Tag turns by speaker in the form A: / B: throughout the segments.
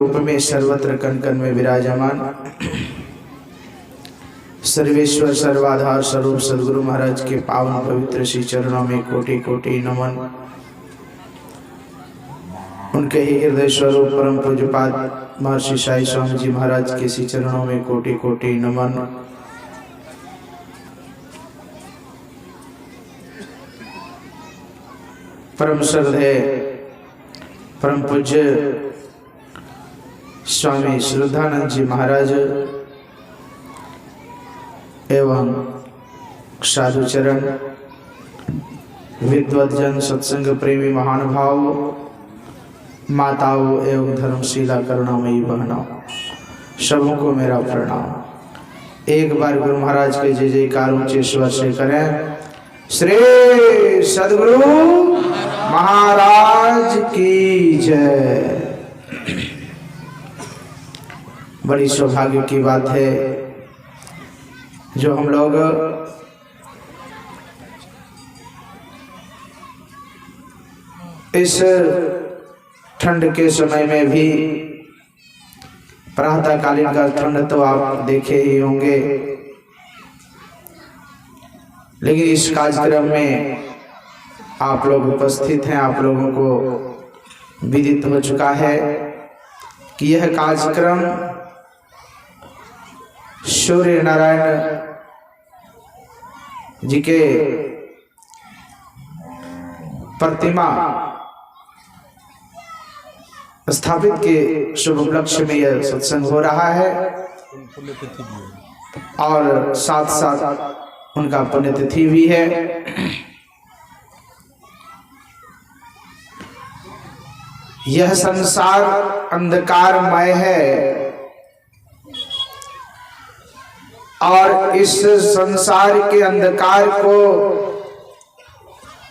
A: रूप में सर्वत्र कण कण में विराजमान सर्वेश्वर सर्वाधार स्वरूप सद्गुरु महाराज के पावन पवित्र श्री चरणों में कोटि कोटि नमन। उनके ही हृदय स्वरूप परम पूज्यपाद महर्षि साई स्वामी जी महाराज के श्री चरणों में कोटि कोटि नमन। परम श्रद्धेय परम पूज्य स्वामी श्रद्धानंद जी महाराज एवं साधुचरण विद्वद्जन सत्संग प्रेमी महानुभाव माताओं एवं धर्मशीला करुणामयी बहनों, सबों को मेरा प्रणाम। एक बार गुरु महाराज के जय जयकार ऊंचे स्वर से करें। श्री सद्गुरु महाराज की जय। बड़ी सौभाग्य की बात है जो हम लोग इस ठंड के समय में भी, प्रातःकालीन का ठंड तो आप देखे ही होंगे, लेकिन इस कार्यक्रम में आप लोग उपस्थित हैं। आप लोगों को विदित हो चुका है कि यह कार्यक्रम सूर्य नारायण जी के प्रतिमा स्थापित के शुभ उपलक्ष्य में यह सत्संग हो रहा है और साथ साथ उनका पुण्यतिथि भी है। यह संसार अंधकारमय है और इस संसार के अंधकार को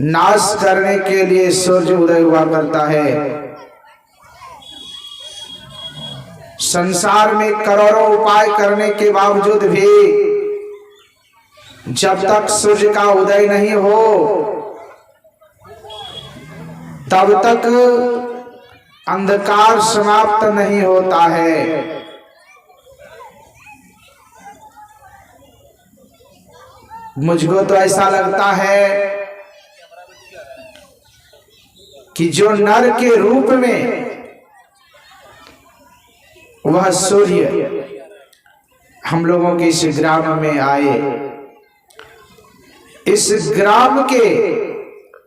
A: नाश करने के लिए सूर्य उदय हुआ करता है। संसार में करोड़ों उपाय करने के बावजूद भी जब तक सूर्य का उदय नहीं हो तब तक अंधकार समाप्त नहीं होता है। मुझको तो ऐसा लगता है कि जो नर के रूप में वह सूर्य हम लोगों के इस ग्राम में आए, इस ग्राम के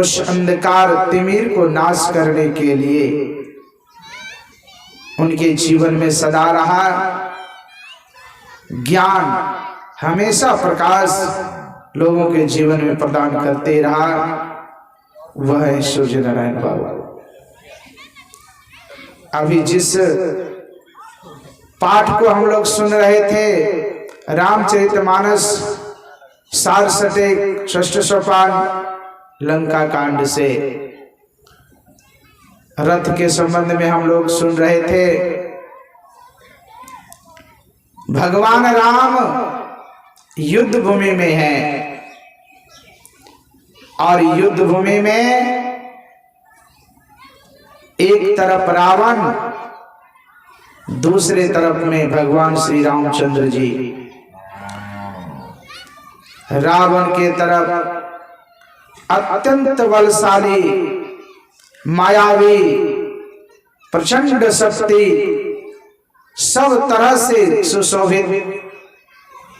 A: उस अंधकार तिमिर को नाश करने के लिए उनके जीवन में सदा रहा ज्ञान, हमेशा प्रकाश लोगों के जीवन में प्रदान करते रहा, वह है सूर्य नारायण बाबा। अभी जिस पाठ को हम लोग सुन रहे थे, रामचरितमानस सारसटे षष्ठ सोपान लंका कांड से, रथ के संबंध में हम लोग सुन रहे थे। भगवान राम युद्ध भूमि में है और युद्ध भूमि में एक तरफ रावण, दूसरे तरफ में भगवान श्री रामचंद्र जी। रावण के तरफ अत्यंत बलशाली, मायावी, प्रचंड शक्ति, सब तरह से सुशोभित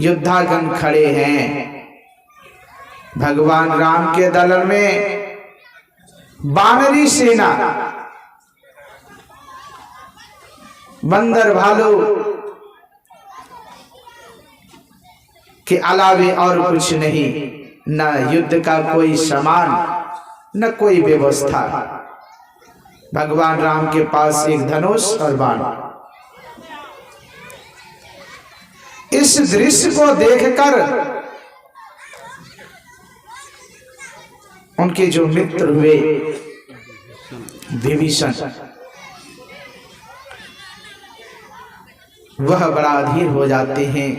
A: योद्धागण खड़े हैं। भगवान राम के दल में वानरी सेना, बंदर भालू के अलावे और कुछ नहीं, न युद्ध का कोई सामान, न कोई व्यवस्था। भगवान राम के पास एक धनुष और बाण। इस दृश्य को देखकर उनके जो मित्र हुए विभीषण, वह बड़ा अधीर हो जाते हैं,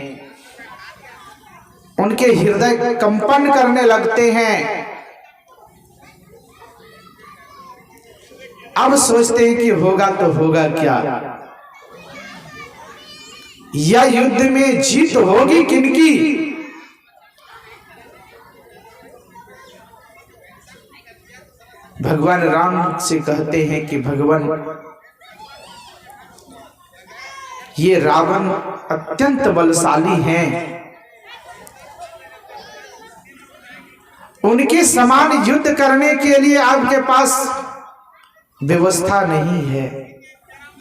A: उनके हृदय कंपन करने लगते हैं। अब सोचते हैं कि होगा तो होगा क्या, या युद्ध में जीत होगी किनकी? भगवान राम से कहते हैं कि भगवान, ये रावण अत्यंत बलशाली हैं, उनके समान युद्ध करने के लिए आपके पास व्यवस्था नहीं है।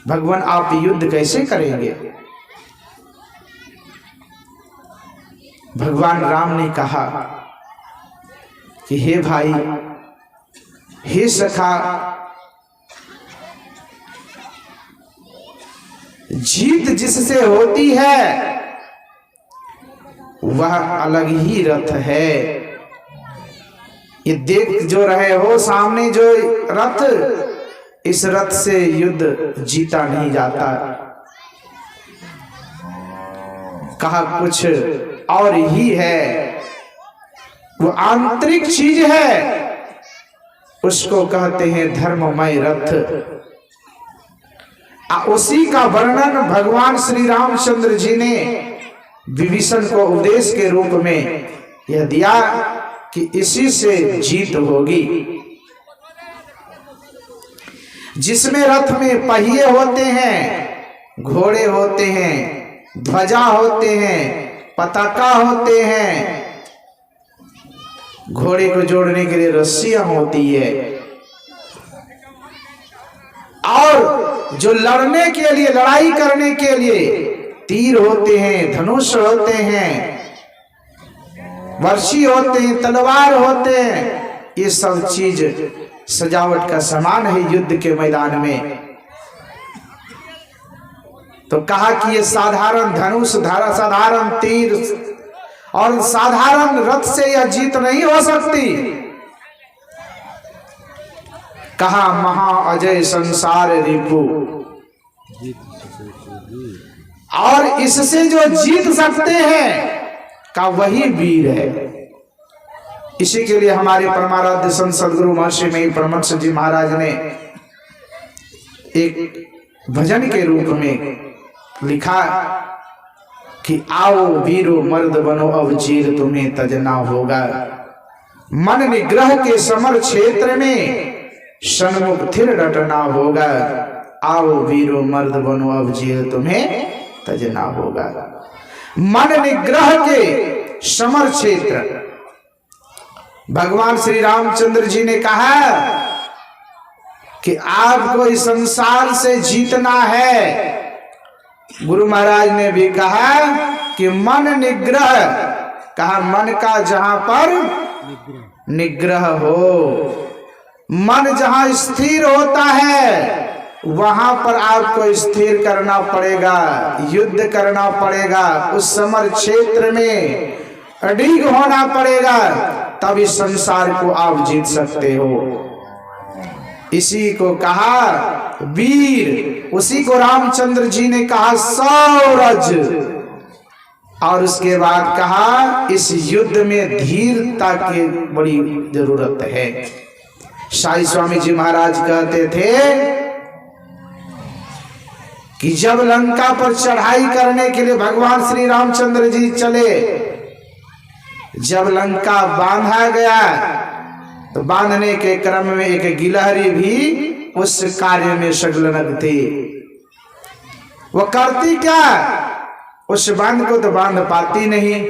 A: भगवान आप युद्ध कैसे करेंगे? भगवान राम ने कहा कि हे भाई, हे सखा, जीत जिससे होती है वह अलग ही रथ है। ये देख जो रहे हो सामने जो रथ, इस रथ से युद्ध जीता नहीं जाता। कहा कुछ और ही है, वो आंतरिक चीज है, उसको कहते हैं धर्ममय रथ। उसी का वर्णन भगवान श्री रामचंद्र जी ने विभीषण को उपदेश के रूप में यह दिया कि इसी से जीत होगी। जिसमें रथ में पहिए होते हैं, घोड़े होते हैं, ध्वजा होते हैं, पताका होते हैं, घोड़े को जोड़ने के लिए रस्सियां होती है, और जो लड़ने के लिए, लड़ाई करने के लिए तीर होते हैं, धनुष होते हैं, वर्षी होते हैं, तलवार होते हैं। ये सब चीज सजावट का सामान है युद्ध के मैदान में। तो कहा कि ये साधारण धनुष, साधारण तीर और साधारण रथ से यह जीत नहीं हो सकती। कहा महा अजय संसार रिपु, और इससे जो जीत सकते हैं का वही वीर है। इसी के लिए हमारे परमाराध्य संत सदगुरु महर्षि में परमहंस जी महाराज ने एक भजन के रूप में लिखा कि आओ वीरो मर्द बनो, अब चीर तुम्हें तजना होगा। मन निग्रह के समर क्षेत्र में सन्मुख थिर डटना होगा। आओ वीरो मर्द बनो, अब चीर तुम्हें तजना होगा। मन निग्रह के समर क्षेत्र, भगवान श्री रामचंद्र जी ने कहा कि आपको इस संसार से जीतना है। गुरु महाराज ने भी कहा कि मन निग्रह, कहा मन का जहां पर निग्रह हो, मन जहां स्थिर होता है वहां पर आपको स्थिर करना पड़ेगा, युद्ध करना पड़ेगा, उस समर क्षेत्र में अडिग होना पड़ेगा, तब इस संसार को आप जीत सकते हो। इसी को कहा वीर, उसी को रामचंद्र जी ने कहा सौरज, और उसके बाद कहा इस युद्ध में धीरता की बड़ी जरूरत है। साईं स्वामी जी महाराज कहते थे कि जब लंका पर चढ़ाई करने के लिए भगवान श्री रामचंद्र जी चले, जब लंका बांधा गया तो बांधने के क्रम में एक गिलहरी भी उस कार्य में संलग्न थी। वो करती क्या, उस बांध को तो बांध पाती नहीं,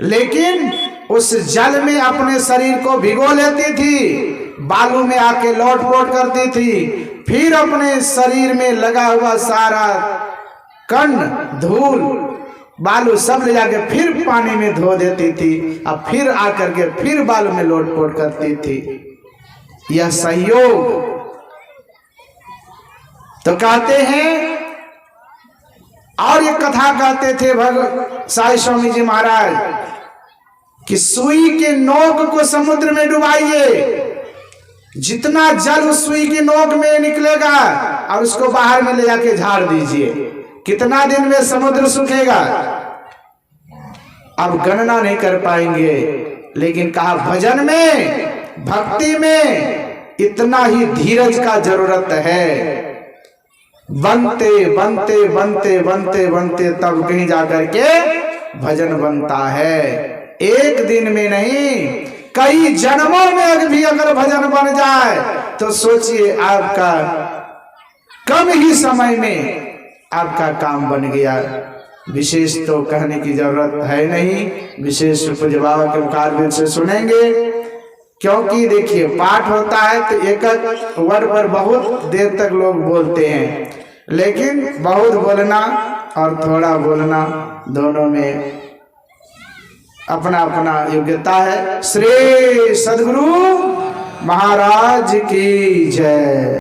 A: लेकिन उस जल में अपने शरीर को भिगो लेती थी, बालू में आके लौट-पोट करती थी, फिर अपने शरीर में लगा हुआ सारा कण, धूल, बालू सब ले जाके फिर पानी में धो देती थी, और फिर आकर के फिर बालू में लौट-पोट करती थी। यह सहयोग। तो कहते हैं, और ये कथा कहते थे साईं स्वामी जी महाराज कि सुई के नोक को समुद्र में डुबाइए, जितना जल उस सुई की नोक में निकलेगा और उसको बाहर में ले जाके झाड़ दीजिए, कितना दिन में समुद्र सूखेगा अब गणना नहीं कर पाएंगे। लेकिन कहा भजन में, भक्ति में इतना ही धीरज का जरूरत है। बनते बनते बनते बनते बनते तब कहीं जाकर के भजन बनता है। एक दिन में नहीं, कई जन्मों में भी अगर भजन बन जाए तो सोचिए आपका कम ही समय में आपका काम बन गया। विशेष तो कहने की जरूरत है नहीं, विशेष पूज्य बाबा के मुखारबिंद से सुनेंगे। क्योंकि देखिए पाठ होता है तो एक वर्ड पर बहुत देर तक लोग बोलते हैं, लेकिन बहुत बोलना और थोड़ा बोलना दोनों में अपना अपना योग्यता है। श्री सद्गुरु महाराज की जय।